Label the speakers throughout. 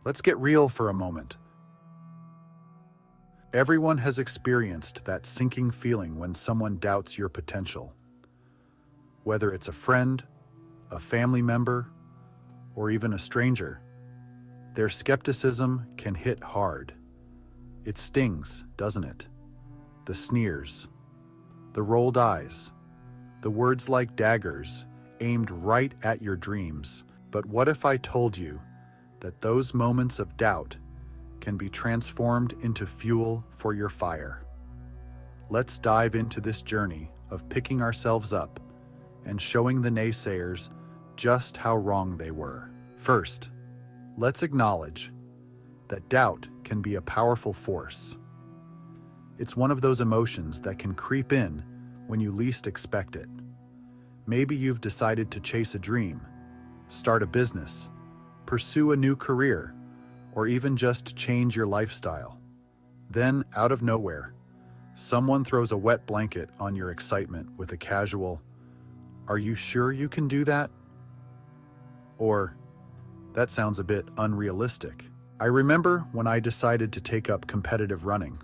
Speaker 1: Let's get real for a moment. Everyone has experienced that sinking feeling when someone doubts your potential. Whether it's a friend, a family member, or even a stranger, their skepticism can hit hard. It stings, doesn't it? The sneers, the rolled eyes, the words like daggers aimed right at your dreams. But what if I told you that those moments of doubt can be transformed into fuel for your fire? Let's dive into this journey of picking ourselves up and showing the naysayers just how wrong they were. First, let's acknowledge that doubt can be a powerful force. It's one of those emotions that can creep in when you least expect it. Maybe you've decided to chase a dream, start a business, pursue a new career, or even just change your lifestyle. Then, out of nowhere, someone throws a wet blanket on your excitement with a casual, "Are you sure you can do that?" Or, "That sounds a bit unrealistic." I remember when I decided to take up competitive running.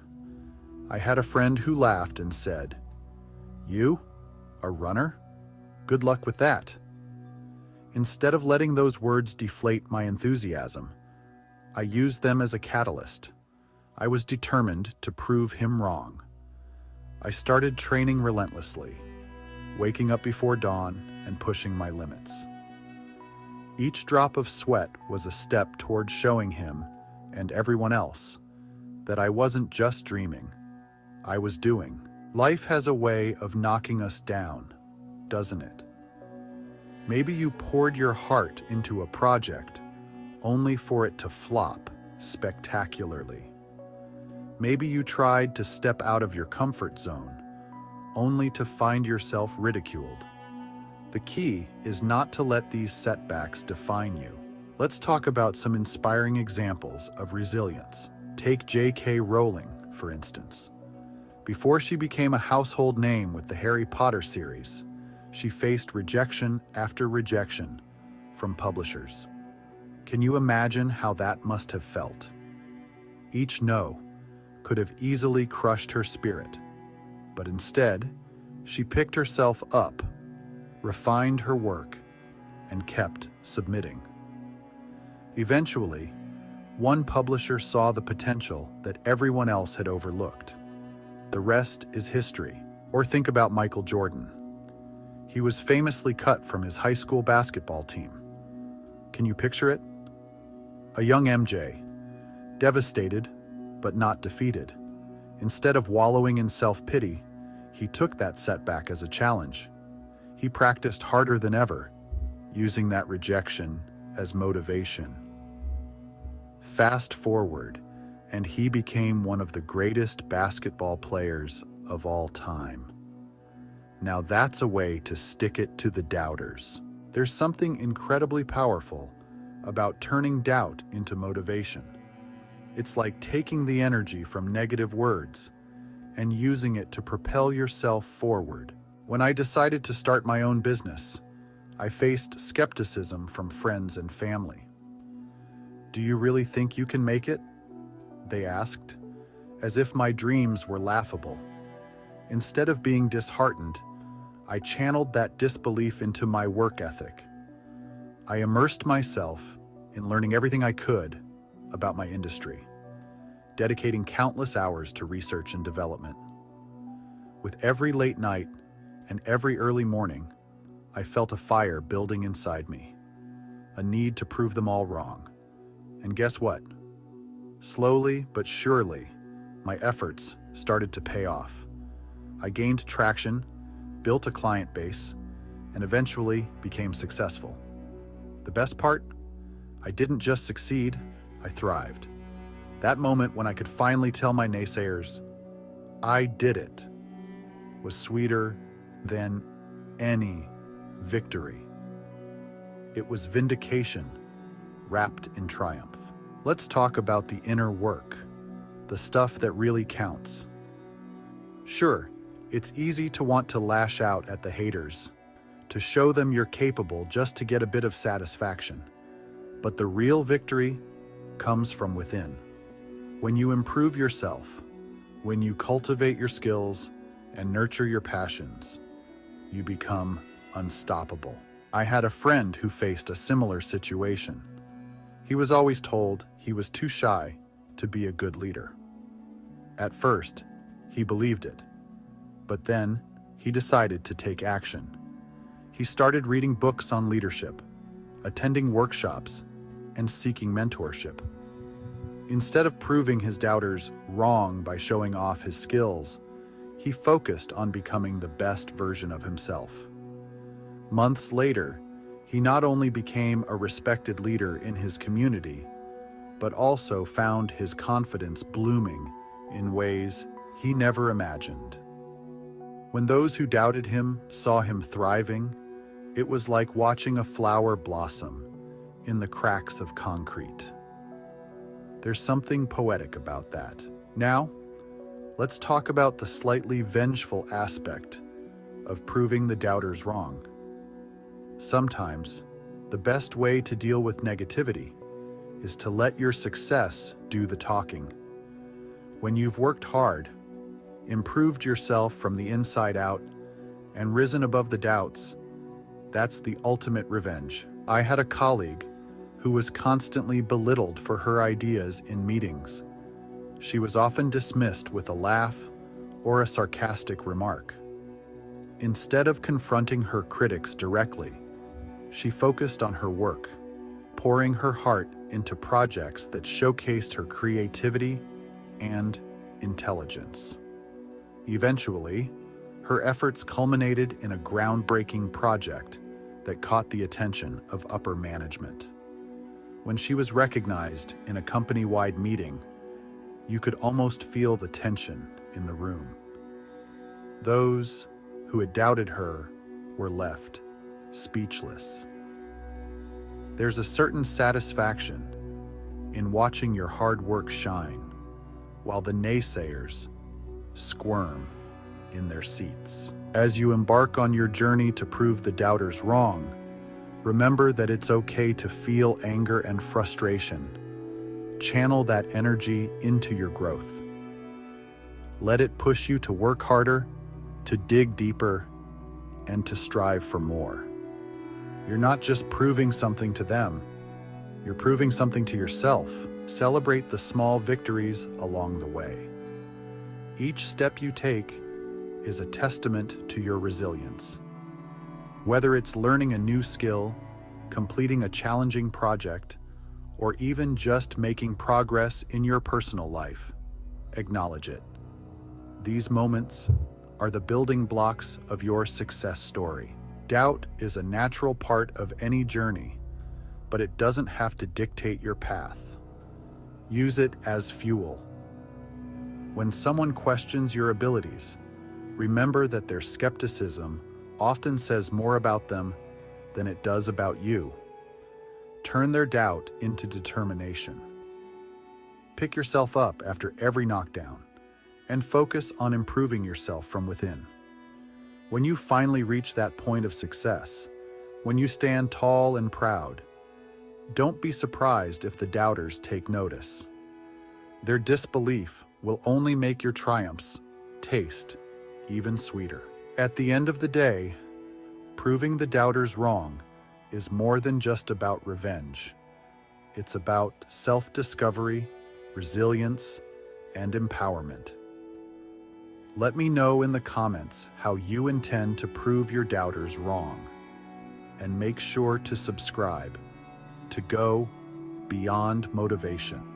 Speaker 1: I had a friend who laughed and said, "You? A runner? Good luck with that." Instead of letting those words deflate my enthusiasm, I used them as a catalyst. I was determined to prove him wrong. I started training relentlessly, waking up before dawn and pushing my limits. Each drop of sweat was a step toward showing him and everyone else that I wasn't just dreaming, I was doing. Life has a way of knocking us down, doesn't it? Maybe you poured your heart into a project only for it to flop spectacularly. Maybe you tried to step out of your comfort zone only to find yourself ridiculed. The key is not to let these setbacks define you. Let's talk about some inspiring examples of resilience. Take J.K. Rowling, for instance. Before she became a household name with the Harry Potter series, she faced rejection after rejection from publishers. Can you imagine how that must have felt? Each no could have easily crushed her spirit, but instead, she picked herself up, refined her work, and kept submitting. Eventually, one publisher saw the potential that everyone else had overlooked. The rest is history. Or think about Michael Jordan. He was famously cut from his high school basketball team. Can you picture it? A young MJ, devastated but not defeated. Instead of wallowing in self-pity, he took that setback as a challenge. He practiced harder than ever, using that rejection as motivation. Fast forward, and he became one of the greatest basketball players of all time. Now that's a way to stick it to the doubters. There's something incredibly powerful about turning doubt into motivation. It's like taking the energy from negative words and using it to propel yourself forward. When I decided to start my own business, I faced skepticism from friends and family. "Do you really think you can make it?" they asked, as if my dreams were laughable. Instead of being disheartened, I channeled that disbelief into my work ethic. I immersed myself in learning everything I could about my industry, dedicating countless hours to research and development. With every late night and every early morning, I felt a fire building inside me, a need to prove them all wrong. And guess what? Slowly but surely, my efforts started to pay off. I gained traction, built a client base, and eventually became successful. The best part? I didn't just succeed, I thrived. That moment when I could finally tell my naysayers, "I did it," was sweeter than any victory. It was vindication wrapped in triumph. Let's talk about the inner work, the stuff that really counts. Sure, it's easy to want to lash out at the haters, to show them you're capable just to get a bit of satisfaction. But the real victory comes from within. When you improve yourself, when you cultivate your skills and nurture your passions, you become unstoppable. I had a friend who faced a similar situation. He was always told he was too shy to be a good leader. At first, he believed it, but then he decided to take action. He started reading books on leadership, attending workshops, and seeking mentorship. Instead of proving his doubters wrong by showing off his skills, he focused on becoming the best version of himself. Months later, he not only became a respected leader in his community, but also found his confidence blooming in ways he never imagined. When those who doubted him saw him thriving, it was like watching a flower blossom in the cracks of concrete. There's something poetic about that. Now, let's talk about the slightly vengeful aspect of proving the doubters wrong. Sometimes, the best way to deal with negativity is to let your success do the talking. When you've worked hard, improved yourself from the inside out, and risen above the doubts, that's the ultimate revenge. I had a colleague who was constantly belittled for her ideas in meetings. She was often dismissed with a laugh or a sarcastic remark. Instead of confronting her critics directly, she focused on her work, pouring her heart into projects that showcased her creativity and intelligence. Eventually, her efforts culminated in a groundbreaking project that caught the attention of upper management. When she was recognized in a company-wide meeting, you could almost feel the tension in the room. Those who had doubted her were left speechless. There's a certain satisfaction in watching your hard work shine, while the naysayers squirm in their seats. As you embark on your journey to prove the doubters wrong, remember that it's okay to feel anger and frustration. Channel that energy into your growth. Let it push you to work harder, to dig deeper, and to strive for more. You're not just proving something to them, you're proving something to yourself. Celebrate the small victories along the way. Each step you take is a testament to your resilience. Whether it's learning a new skill, completing a challenging project, or even just making progress in your personal life, acknowledge it. These moments are the building blocks of your success story. Doubt is a natural part of any journey, but it doesn't have to dictate your path. Use it as fuel. When someone questions your abilities, remember that their skepticism often says more about them than it does about you. Turn their doubt into determination. Pick yourself up after every knockdown and focus on improving yourself from within. When you finally reach that point of success, when you stand tall and proud, don't be surprised if the doubters take notice. Their disbelief will only make your triumphs taste even sweeter. At the end of the day, proving the doubters wrong is more than just about revenge. It's about self-discovery, resilience, and empowerment. Let me know in the comments how you intend to prove your doubters wrong. And make sure to subscribe to go beyond motivation.